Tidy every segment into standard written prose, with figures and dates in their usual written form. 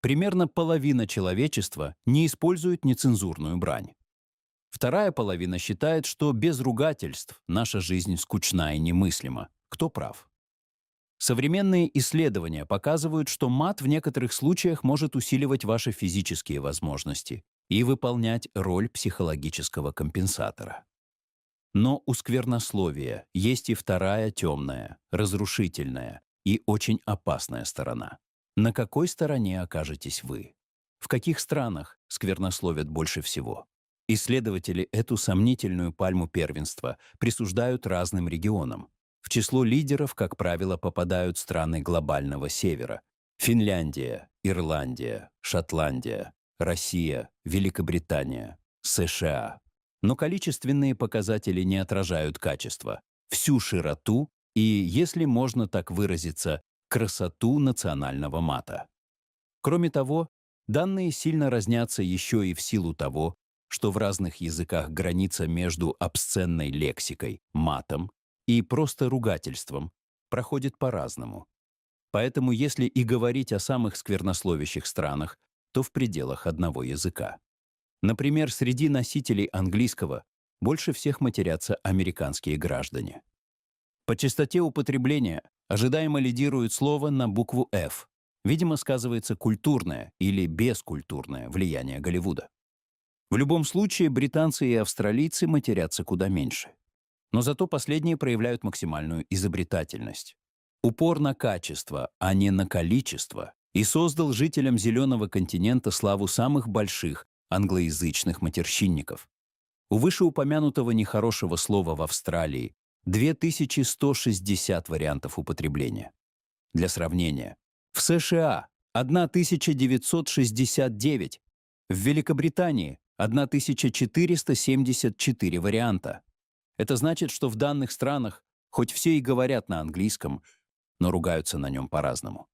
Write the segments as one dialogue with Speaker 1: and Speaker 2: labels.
Speaker 1: Примерно половина человечества не использует нецензурную брань. Вторая половина считает, что без ругательств наша жизнь скучна и немыслима. Кто прав? Современные исследования показывают, что мат в некоторых случаях может усиливать ваши физические возможности и выполнять роль психологического компенсатора. Но у сквернословия есть и вторая темная, разрушительная и очень опасная сторона. На какой стороне окажетесь вы? В каких странах сквернословят больше всего? Исследователи эту сомнительную пальму первенства присуждают разным регионам. В число лидеров, как правило, попадают страны глобального севера: Финляндия, Ирландия, Шотландия, Россия, Великобритания, США. Но количественные показатели не отражают качество, всю широту и, если можно так выразиться, красоту национального мата. Кроме того, данные сильно разнятся еще и в силу того, что в разных языках граница между обсценной лексикой, матом, и просто ругательством проходит по-разному. Поэтому если и говорить о самых сквернословящих странах, то в пределах одного языка. Например, среди носителей английского больше всех матерятся американские граждане. По частоте употребления ожидаемо лидирует слово на букву «Ф». Видимо, сказывается культурное или бескультурное влияние Голливуда. В любом случае, британцы и австралийцы матерятся куда меньше. Но зато последние проявляют максимальную изобретательность. Упор на качество, а не на количество, и создал жителям Зеленого континента славу самых больших англоязычных матерщинников. У вышеупомянутого нехорошего слова в Австралии 2160 вариантов употребления. Для сравнения, в США 1969, в Великобритании 1474 варианта. Это значит, что в данных странах хоть все и говорят на английском, но ругаются на нем по-разному.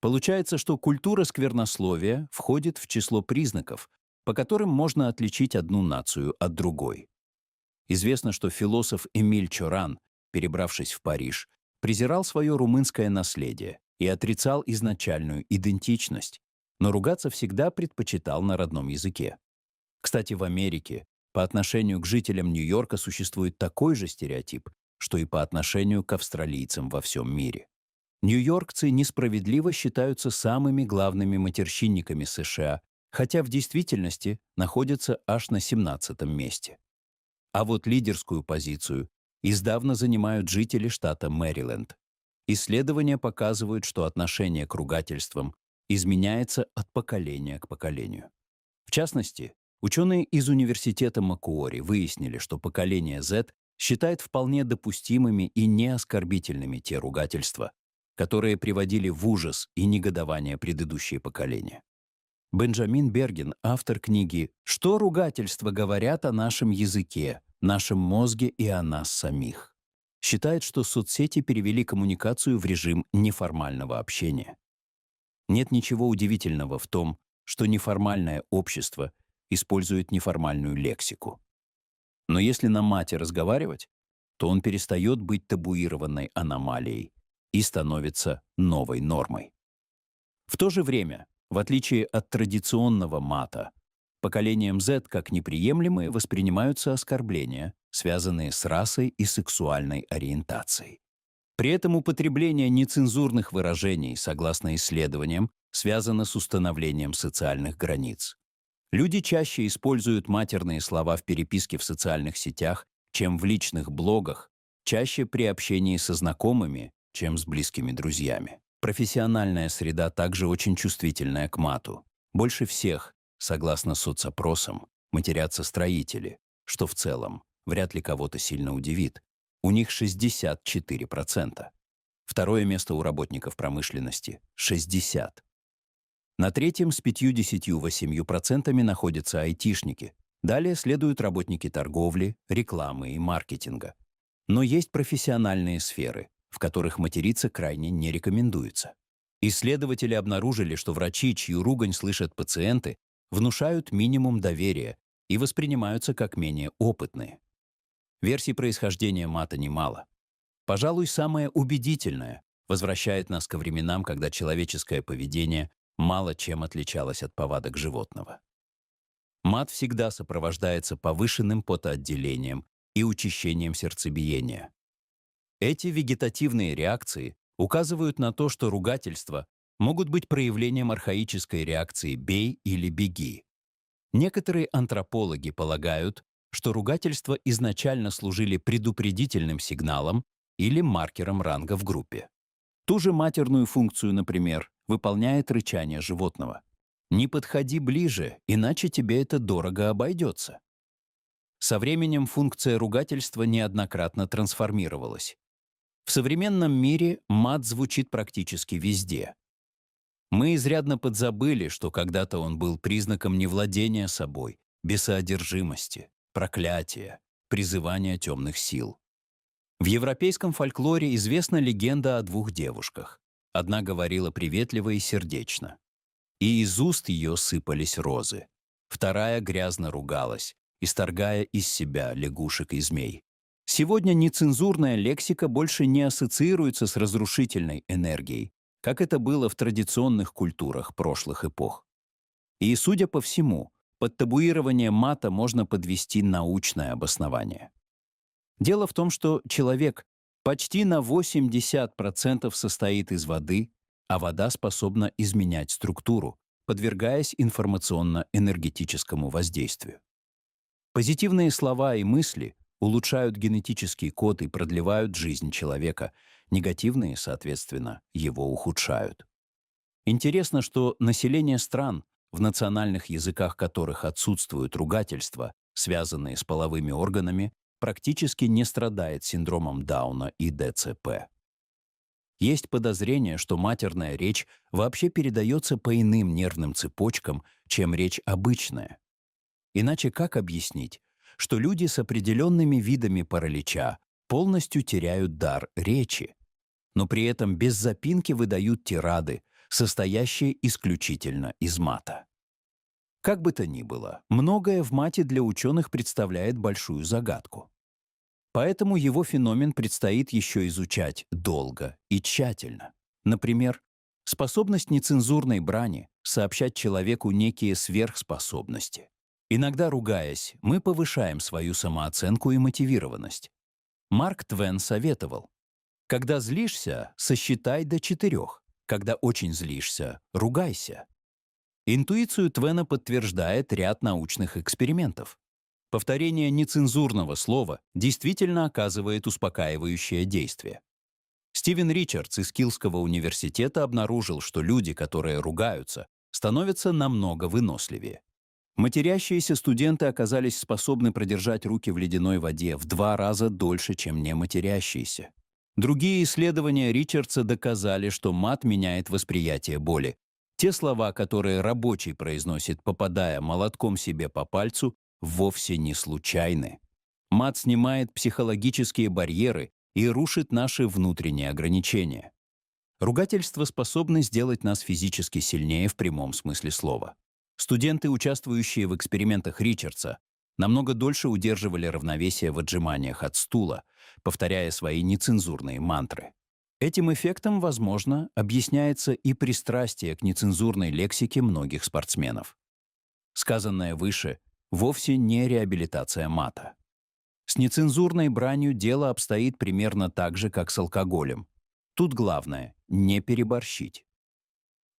Speaker 1: Получается, что культура сквернословия входит в число признаков, по которым можно отличить одну нацию от другой. Известно, что философ Эмиль Чоран, перебравшись в Париж, презирал свое румынское наследие и отрицал изначальную идентичность, но ругаться всегда предпочитал на родном языке. Кстати, в Америке по отношению к жителям Нью-Йорка существует такой же стереотип, что и по отношению к австралийцам во всем мире. Нью-йоркцы несправедливо считаются самыми главными матерщинниками США, хотя в действительности находятся аж на 17-м месте. А вот лидерскую позицию издавна занимают жители штата Мэриленд. Исследования показывают, что отношение к ругательствам изменяется от поколения к поколению. В частности, ученые из университета Макуори выяснили, что поколение Z считает вполне допустимыми и неоскорбительными те ругательства, которые приводили в ужас и негодование предыдущие поколения. Бенджамин Берген, автор книги «Что ругательства говорят о нашем языке, нашем мозге и о нас самих», считает, что соцсети перевели коммуникацию в режим неформального общения. Нет ничего удивительного в том, что неформальное общество использует неформальную лексику. Но если на мате разговаривать, то он перестает быть табуированной аномалией и становится новой нормой. В то же время, в отличие от традиционного мата, поколением Z как неприемлемые воспринимаются оскорбления, связанные с расой и сексуальной ориентацией. При этом употребление нецензурных выражений, согласно исследованиям, связано с установлением социальных границ. Люди чаще используют матерные слова в переписке в социальных сетях, чем в личных блогах, чаще при общении со знакомыми, чем с близкими друзьями. Профессиональная среда также очень чувствительная к мату. Больше всех, согласно соцопросам, матерятся строители, что в целом вряд ли кого-то сильно удивит. У них 64%. Второе место у работников промышленности — 60%. На третьем с 58% находятся айтишники. Далее следуют работники торговли, рекламы и маркетинга. Но есть профессиональные сферы, в которых материться крайне не рекомендуется. Исследователи обнаружили, что врачи, чью ругань слышат пациенты, внушают минимум доверия и воспринимаются как менее опытные. Версий происхождения мата немало. Пожалуй, самое убедительное возвращает нас ко временам, когда человеческое поведение мало чем отличалась от повадок животного. Мат всегда сопровождается повышенным потоотделением и учащением сердцебиения. Эти вегетативные реакции указывают на то, что ругательства могут быть проявлением архаической реакции «бей» или «беги». Некоторые антропологи полагают, что ругательства изначально служили предупредительным сигналом или маркером ранга в группе. Ту же матерную функцию, например, выполняет рычание животного. «Не подходи ближе, иначе тебе это дорого обойдется». Со временем функция ругательства неоднократно трансформировалась. В современном мире мат звучит практически везде. Мы изрядно подзабыли, что когда-то он был признаком невладения собой, бесоодержимости, проклятия, призывания темных сил. В европейском фольклоре известна легенда о двух девушках. Одна говорила приветливо и сердечно, и из уст ее сыпались розы. Вторая грязно ругалась, исторгая из себя лягушек и змей. Сегодня нецензурная лексика больше не ассоциируется с разрушительной энергией, как это было в традиционных культурах прошлых эпох. И, судя по всему, под табуирование мата можно подвести научное обоснование. Дело в том, что человек почти на 80% состоит из воды, а вода способна изменять структуру, подвергаясь информационно-энергетическому воздействию. Позитивные слова и мысли улучшают генетический код и продлевают жизнь человека, негативные, соответственно, его ухудшают. Интересно, что население стран, в национальных языках которых отсутствуют ругательства, связанные с половыми органами, практически не страдает синдромом Дауна и ДЦП. Есть подозрение, что матерная речь вообще передается по иным нервным цепочкам, чем речь обычная. Иначе как объяснить, что люди с определенными видами паралича полностью теряют дар речи, но при этом без запинки выдают тирады, состоящие исключительно из мата? Как бы то ни было, многое в мате для ученых представляет большую загадку. Поэтому его феномен предстоит еще изучать долго и тщательно. Например, способность нецензурной брани сообщать человеку некие сверхспособности. Иногда, ругаясь, мы повышаем свою самооценку и мотивированность. Марк Твен советовал: когда злишься, сосчитай до 4, когда очень злишься, ругайся. Интуицию Твена подтверждает ряд научных экспериментов. Повторение нецензурного слова действительно оказывает успокаивающее действие. Стивен Ричардс из Килского университета обнаружил, что люди, которые ругаются, становятся намного выносливее. Матерящиеся студенты оказались способны продержать руки в ледяной воде в 2 раза дольше, чем нематерящиеся. Другие исследования Ричардса доказали, что мат меняет восприятие боли. Те слова, которые рабочий произносит, попадая молотком себе по пальцу, вовсе не случайны. Мат снимает психологические барьеры и рушит наши внутренние ограничения. Ругательства способны сделать нас физически сильнее в прямом смысле слова. Студенты, участвующие в экспериментах Ричардса, намного дольше удерживали равновесие в отжиманиях от стула, повторяя свои нецензурные мантры. Этим эффектом, возможно, объясняется и пристрастие к нецензурной лексике многих спортсменов. Сказанное выше вовсе не реабилитация мата. С нецензурной бранью дело обстоит примерно так же, как с алкоголем. Тут главное — не переборщить.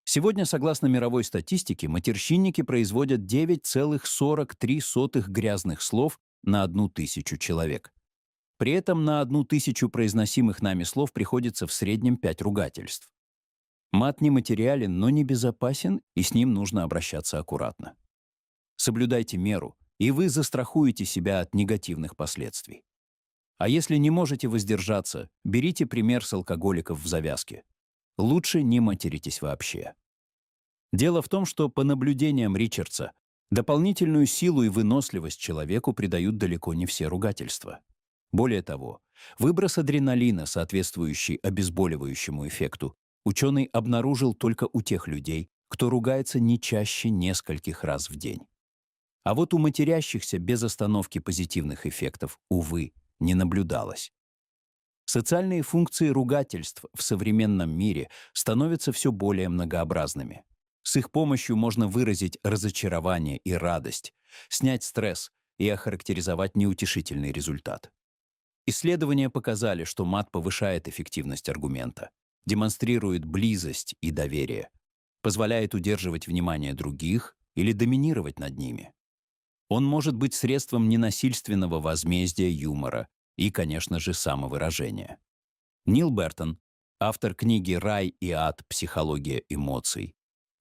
Speaker 1: Сегодня, согласно мировой статистике, матерщинники производят 9,43 грязных слов на 1000 человек. При этом на 1000 произносимых нами слов приходится в среднем 5 ругательств. Мат нематериален, но не безопасен, и с ним нужно обращаться аккуратно. Соблюдайте меру, и вы застрахуете себя от негативных последствий. А если не можете воздержаться, берите пример с алкоголиков в завязке. Лучше не материтесь вообще. Дело в том, что по наблюдениям Ричардса дополнительную силу и выносливость человеку придают далеко не все ругательства. Более того, выброс адреналина, соответствующий обезболивающему эффекту, ученый обнаружил только у тех людей, кто ругается не чаще нескольких раз в день. А вот у матерящихся без остановки позитивных эффектов, увы, не наблюдалось. Социальные функции ругательств в современном мире становятся все более многообразными. С их помощью можно выразить разочарование и радость, снять стресс и охарактеризовать неутешительный результат. Исследования показали, что мат повышает эффективность аргумента, демонстрирует близость и доверие, позволяет удерживать внимание других или доминировать над ними. Он может быть средством ненасильственного возмездия, юмора и, конечно же, самовыражения. Нил Бертон, автор книги «Рай и ад. Психология эмоций»,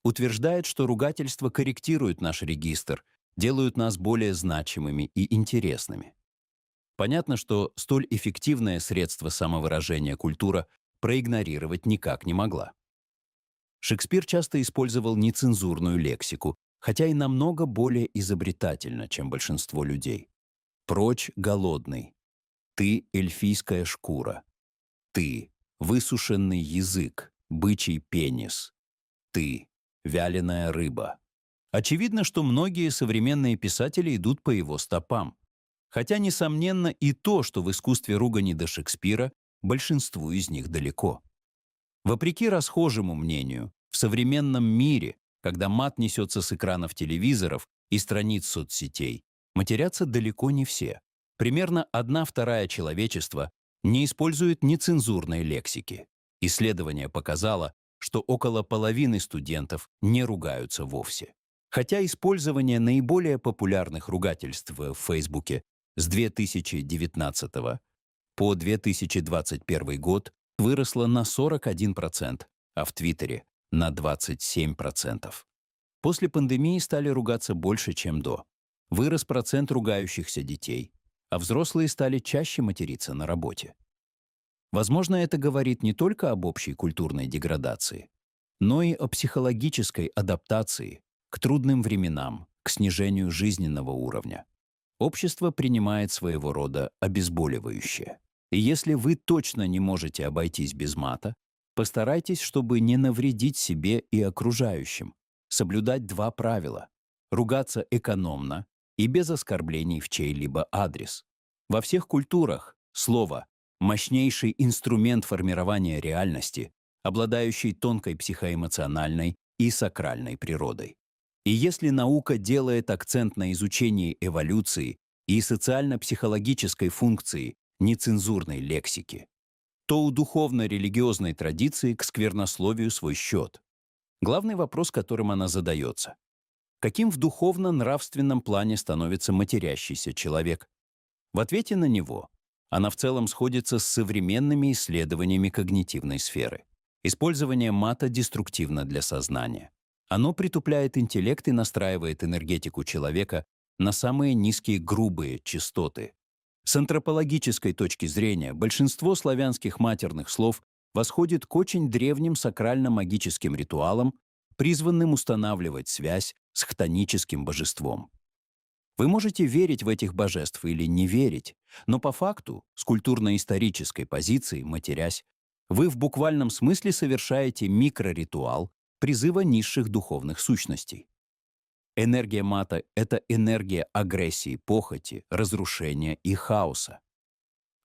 Speaker 1: утверждает, что ругательства корректируют наш регистр, делают нас более значимыми и интересными. Понятно, что столь эффективное средство самовыражения культура проигнорировать никак не могла. Шекспир часто использовал нецензурную лексику, хотя и намного более изобретательно, чем большинство людей. «Прочь, голодный! Ты — эльфийская шкура! Ты — высушенный язык, бычий пенис! Ты — вяленая рыба!» Очевидно, что многие современные писатели идут по его стопам. Хотя, несомненно, и то, что в искусстве ругани до Шекспира большинству из них далеко. Вопреки расхожему мнению, в современном мире, когда мат несется с экранов телевизоров и страниц соцсетей, матерятся далеко не все. Примерно 1/2 человечества не использует нецензурной лексики. Исследование показало, что около половины студентов не ругаются вовсе. Хотя использование наиболее популярных ругательств в Фейсбуке с 2019 по 2021 год выросло на 41%, а в Твиттере — на 27%. После пандемии стали ругаться больше, чем до. Вырос процент ругающихся детей, а взрослые стали чаще материться на работе. Возможно, это говорит не только об общей культурной деградации, но и о психологической адаптации к трудным временам, к снижению жизненного уровня. Общество принимает своего рода обезболивающее. И если вы точно не можете обойтись без мата, постарайтесь, чтобы не навредить себе и окружающим, соблюдать 2 правила: ругаться экономно и без оскорблений в чей-либо адрес. Во всех культурах слово — мощнейший инструмент формирования реальности, обладающий тонкой психоэмоциональной и сакральной природой. И если наука делает акцент на изучении эволюции и социально-психологической функции нецензурной лексики, то у духовно-религиозной традиции к сквернословию свой счет. Главный вопрос, которым она задается: каким в духовно-нравственном плане становится матерящийся человек? В ответе на него она в целом сходится с современными исследованиями когнитивной сферы. Использование мата деструктивно для сознания. Оно притупляет интеллект и настраивает энергетику человека на самые низкие грубые частоты. С антропологической точки зрения большинство славянских матерных слов восходит к очень древним сакрально-магическим ритуалам, призванным устанавливать связь с хтоническим божеством. Вы можете верить в этих божеств или не верить, но по факту, с культурно-исторической позиции, матерясь, вы в буквальном смысле совершаете микроритуал призыва низших духовных сущностей. Энергия мата — это энергия агрессии, похоти, разрушения и хаоса.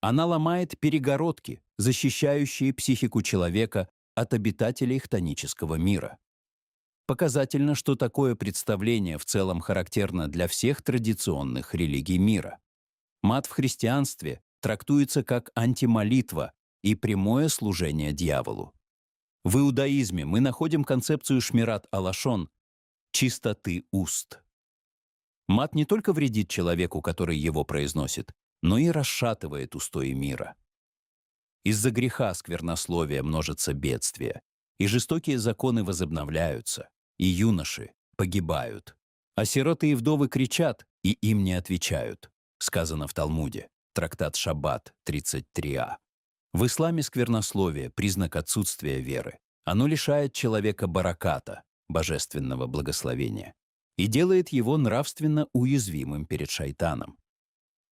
Speaker 1: Она ломает перегородки, защищающие психику человека от обитателей хтонического мира. Показательно, что такое представление в целом характерно для всех традиционных религий мира. Мат в христианстве трактуется как антимолитва и прямое служение дьяволу. В иудаизме мы находим концепцию шмират алашон — чистоты уст. Мат не только вредит человеку, который его произносит, но и расшатывает устои мира. Из-за греха сквернословия множатся бедствия, и жестокие законы возобновляются, и юноши погибают. А сироты и вдовы кричат, и им не отвечают, сказано в Талмуде, трактат Шаббат 33а. В исламе сквернословие — признак отсутствия веры. Оно лишает человека бараката, божественного благословения, и делает его нравственно уязвимым перед шайтаном.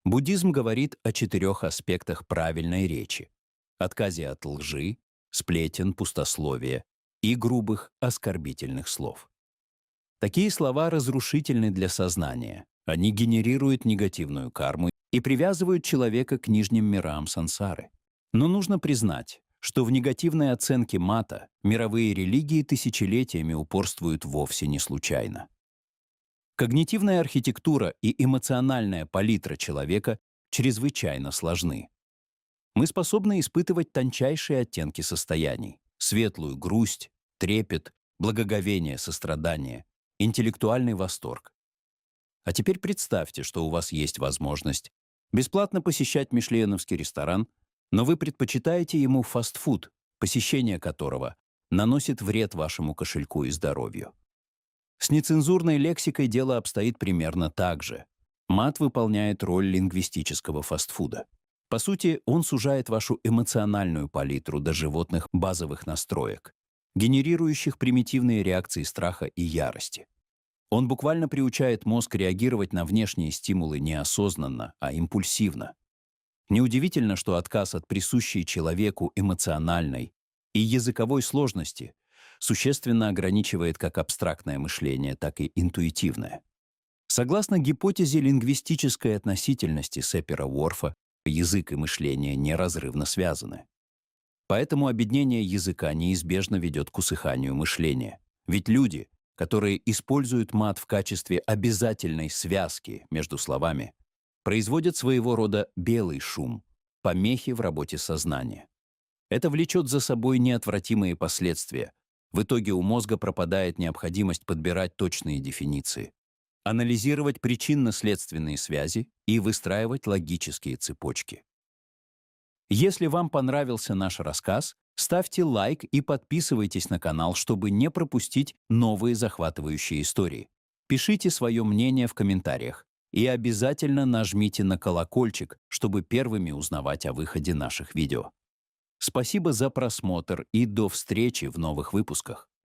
Speaker 1: Буддизм говорит о 4 аспектах правильной речи: отказе от лжи, сплетен, пустословия и грубых оскорбительных слов. Такие слова разрушительны для сознания. Они генерируют негативную карму и привязывают человека к нижним мирам сансары. Но нужно признать, что в негативной оценке мата мировые религии тысячелетиями упорствуют вовсе не случайно. Когнитивная архитектура и эмоциональная палитра человека чрезвычайно сложны. Мы способны испытывать тончайшие оттенки состояний: светлую грусть, трепет, благоговение, сострадание, интеллектуальный восторг. А теперь представьте, что у вас есть возможность бесплатно посещать мишленовский ресторан, но вы предпочитаете ему фастфуд, посещение которого наносит вред вашему кошельку и здоровью. С нецензурной лексикой дело обстоит примерно так же. Мат выполняет роль лингвистического фастфуда. По сути, он сужает вашу эмоциональную палитру до животных базовых настроек, генерирующих примитивные реакции страха и ярости. Он буквально приучает мозг реагировать на внешние стимулы неосознанно, а импульсивно. Неудивительно, что отказ от присущей человеку эмоциональной и языковой сложности существенно ограничивает как абстрактное мышление, так и интуитивное. Согласно гипотезе лингвистической относительности Сепера-Уорфа, язык и мышление неразрывно связаны. Поэтому обеднение языка неизбежно ведет к усыханию мышления. Ведь люди, которые используют мат в качестве обязательной связки между словами, производят своего рода белый шум, помехи в работе сознания. Это влечет за собой неотвратимые последствия. В итоге у мозга пропадает необходимость подбирать точные дефиниции, анализировать причинно-следственные связи и выстраивать логические цепочки. Если вам понравился наш рассказ, ставьте лайк и подписывайтесь на канал, чтобы не пропустить новые захватывающие истории. Пишите свое мнение в комментариях и обязательно нажмите на колокольчик, чтобы первыми узнавать о выходе наших видео. Спасибо за просмотр и до встречи в новых выпусках.